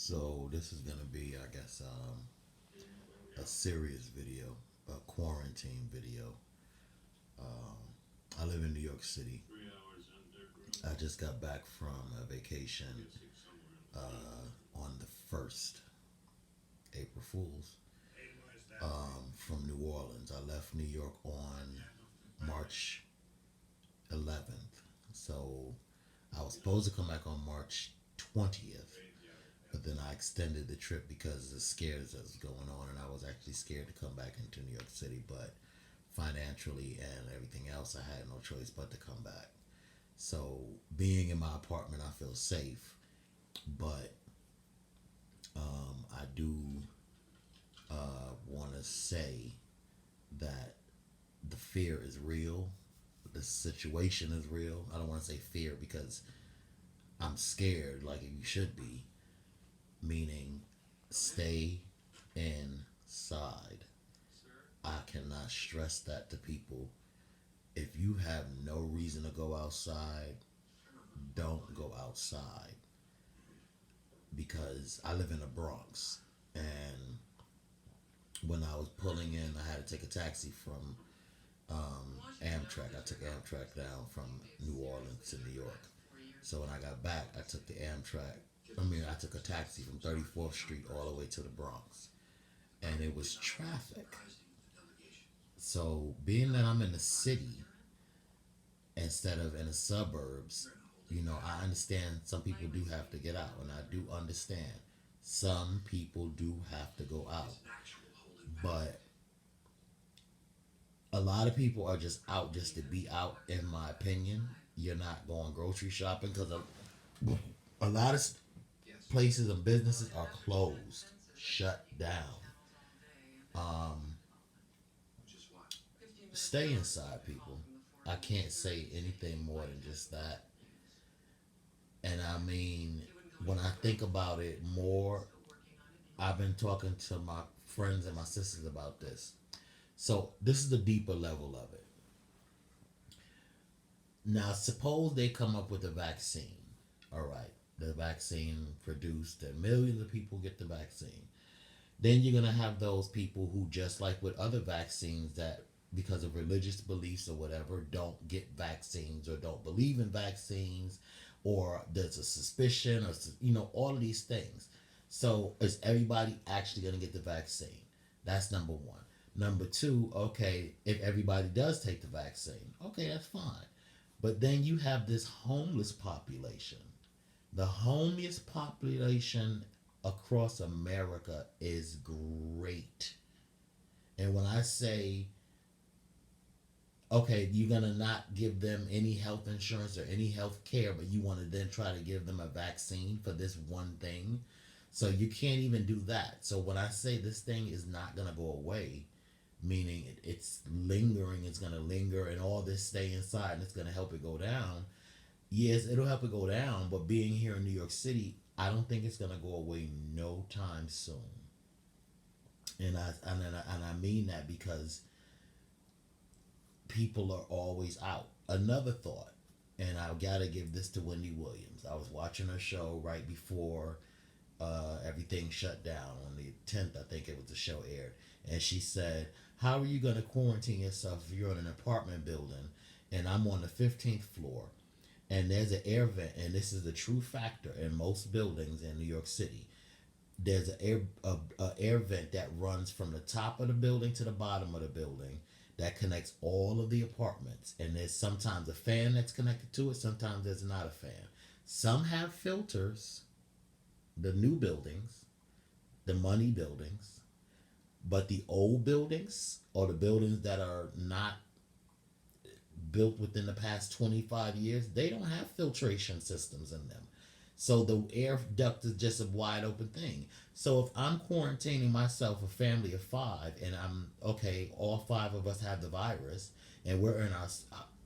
So this is gonna be, I guess, a serious video, a quarantine video. I live in New York City. I just got back from a vacation on the first, April Fools, from New Orleans. I left New York on March 11th. So I was supposed to come back on March 20th, but then I extended the trip because of the scares that was going on, and I was actually scared to come back into New York City. But financially and everything else, I had no choice but to come back. So being in my apartment, I feel safe, but I do want to say that the fear is real. The situation is real. I don't want to say fear because I'm scared, like you should be, meaning stay inside. I cannot stress that to people. If you have no reason to go outside, don't go outside. Because I live in the Bronx, and when I was pulling in, I had to take a taxi from Amtrak. I took Amtrak down from New Orleans to New York. So when I got back, I took the Amtrak. I took a taxi from 34th Street all the way to the Bronx, and it was traffic. So being that I'm in the city instead of in the suburbs, I understand some people do have to get out, and I do understand some people do have to go out, but a lot of people are just out just to be out. In my opinion, you're not going grocery shopping because a lot of places and businesses are closed, shut down. Um, Stay inside, people. I can't say anything more than just that. And I mean, when I think about it more, I've been talking to my friends and my sisters about this. So this is the deeper level of it. Now, suppose they come up with a vaccine. All right, the vaccine produced, and millions of people get the vaccine. Then you're gonna have those people who, just like with other vaccines, that because of religious beliefs or whatever, don't get vaccines or don't believe in vaccines, or there's a suspicion, or all of these things. So is everybody actually gonna get the vaccine? That's number one. Number two, okay, if everybody does take the vaccine, okay, that's fine. But then you have this homeless population. The homeless population across America is great. And when I say, okay, you're going to not give them any health insurance or any health care, but you want to then try to give them a vaccine for this one thing. So you can't even do that. So when I say this thing is not going to go away, meaning it's lingering, it's going to linger, and all this stay inside and it's going to help it go down. Yes, it'll help it go down, but being here in New York City, I don't think it's gonna go away no time soon. And I mean that because people are always out. Another thought, and I gotta give this to Wendy Williams. I was watching her show right before everything shut down on the 10th. I think it was the show aired, and she said, "How are you gonna quarantine yourself if you're in an apartment building, and I'm on the 15th floor?" And there's an air vent, and this is a true factor in most buildings in New York City. There's a air vent that runs from the top of the building to the bottom of the building that connects all of the apartments. And there's sometimes a fan that's connected to it, sometimes there's not a fan. Some have filters, the new buildings, the money buildings, but the old buildings, or the buildings that are not built within the past 25 years, they don't have filtration systems in them. So the air duct is just a wide open thing. So if I'm quarantining myself, a family of five, and I'm okay, all five of us have the virus, and we're in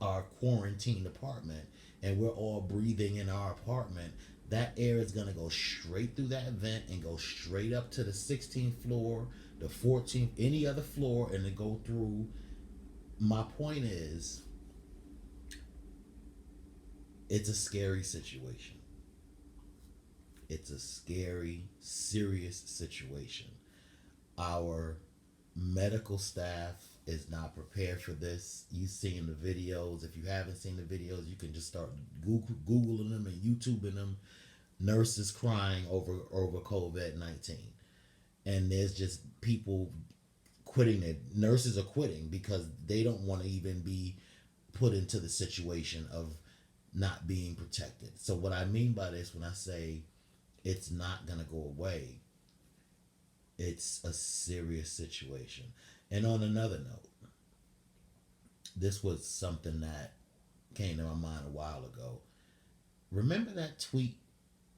our quarantined apartment, and we're all breathing in our apartment, that air is gonna go straight through that vent and go straight up to the 16th floor, the 14th, any other floor, and then go through. My point is, it's a scary situation. It's a scary, serious situation. Our medical staff is not prepared for this. You've seen the videos. If you haven't seen the videos, you can just start Googling them and YouTubing them. Nurses crying over COVID-19, and there's just people quitting it. Nurses are quitting because they don't want to even be put into the situation of not being protected. So what I mean by this when I say it's not gonna go away, it's a serious situation. And on another note, this was something that came to my mind a while ago. Remember that tweet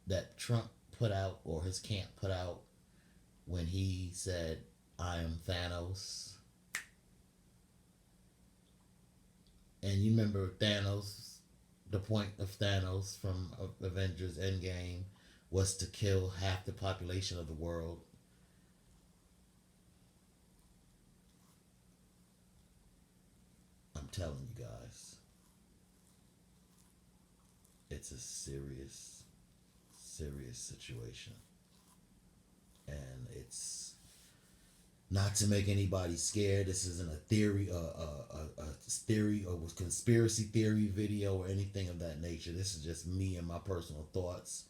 that Trump put out, or his camp put out, when he said, "I am Thanos"? And you remember Thanos, the point of Thanos from Avengers Endgame was to kill half the population of the world. I'm telling you guys, it's a serious, serious situation. And it's not to make anybody scared. This isn't a theory, a theory or was conspiracy theory video or anything of that nature. This is just me and my personal thoughts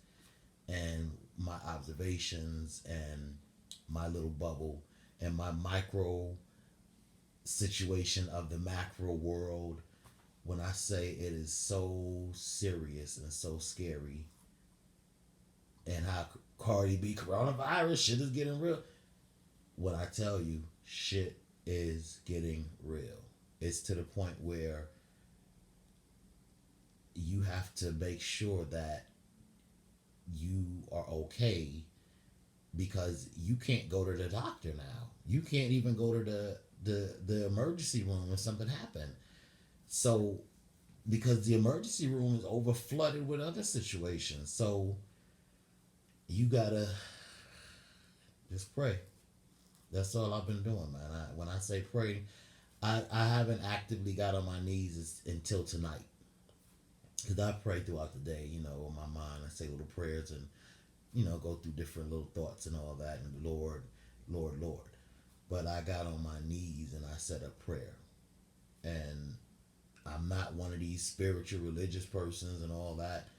and my observations and my little bubble and my micro situation of the macro world. When I say it is so serious and so scary, and how Cardi B coronavirus shit is getting real. When I tell you shit is getting real, it's to the point where you have to make sure that you are okay, because you can't go to the doctor now. You can't even go to the emergency room if something happened. So because the emergency room is over flooded with other situations. So you gotta just pray. That's all I've been doing, man. When I say pray, I haven't actively got on my knees until tonight. Because I pray throughout the day, in my mind. I say little prayers and, go through different little thoughts and all that. And Lord, Lord, Lord. But I got on my knees and I said a prayer. And I'm not one of these spiritual religious persons and all that,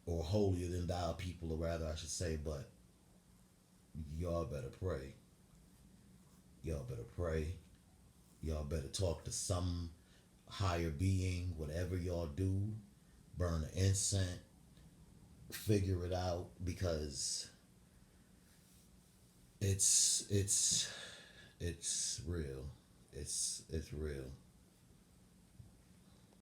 or holier than thou people, or rather I should say, but y'all better pray. Y'all better pray. Y'all better talk to some higher being. Whatever y'all do, burn an incense, figure it out, because it's real. It's real.